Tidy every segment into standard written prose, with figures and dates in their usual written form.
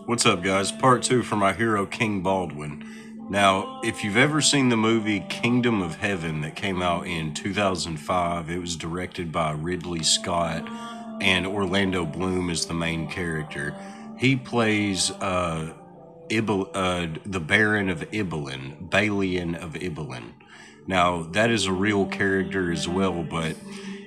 What's up, guys? Part two for my hero, King Baldwin. Now, if you've ever seen the movie Kingdom of Heaven that came out in 2005, it was directed by Ridley Scott, and Orlando Bloom is the main character. He plays the Baron of Ibelin, Balian of Ibelin. Now, that is a real character as well, but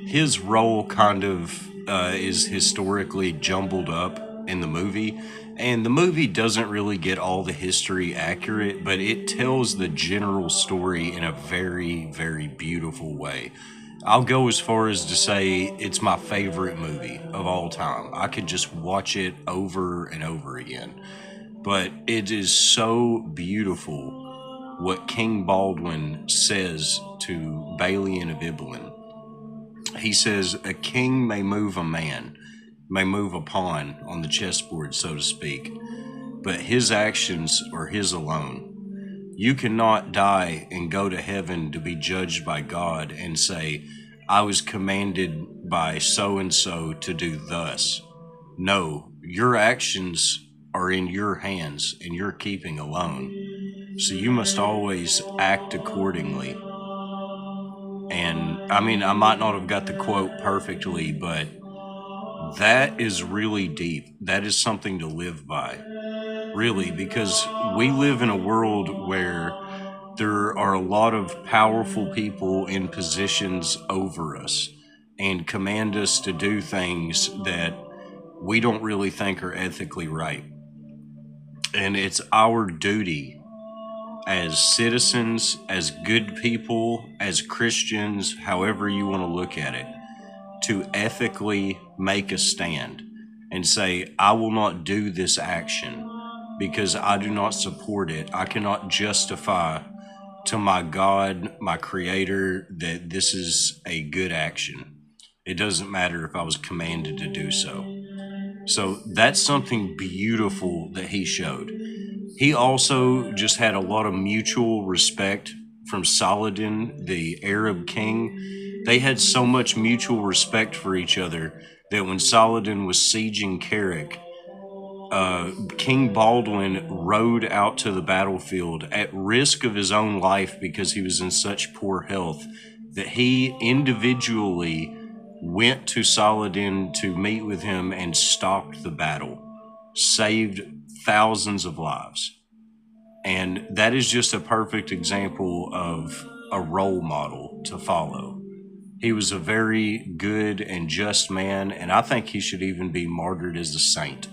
his role kind of is historically jumbled up in the movie. And the movie doesn't really get all the history accurate, but it tells the general story in a very, very beautiful way. I'll go as far as to say it's my favorite movie of all time. I could just watch it over and over again. But it is so beautiful what King Baldwin says to Balian of Ibelin. He says, "A king may move a man, may move a pawn on the chessboard, so to speak, but his actions are his alone. You cannot die and go to heaven to be judged by God and say, I was commanded by so and so to do thus. No, your actions are in your hands and you're keeping alone. So you must always act accordingly." And I mean, I might not have got the quote perfectly, but that is really deep. That is something to live by, really, because we live in a world where there are a lot of powerful people in positions over us and command us to do things that we don't really think are ethically right. And it's our duty as citizens, as good people, as Christians, however you want to look at it, to ethically make a stand and say, I will not do this action because I do not support it. I cannot justify to my God, my Creator, that this is a good action. It doesn't matter if I was commanded to do so. So that's something beautiful that he showed. He also just had a lot of mutual respect from Saladin, the Arab king. They had so much mutual respect for each other that when Saladin was sieging Carrick, King Baldwin rode out to the battlefield at risk of his own life because he was in such poor health that he individually went to Saladin to meet with him and stopped the battle, saved thousands of lives. And that is just a perfect example of a role model to follow. He was a very good and just man, and I think he should even be martyred as a saint.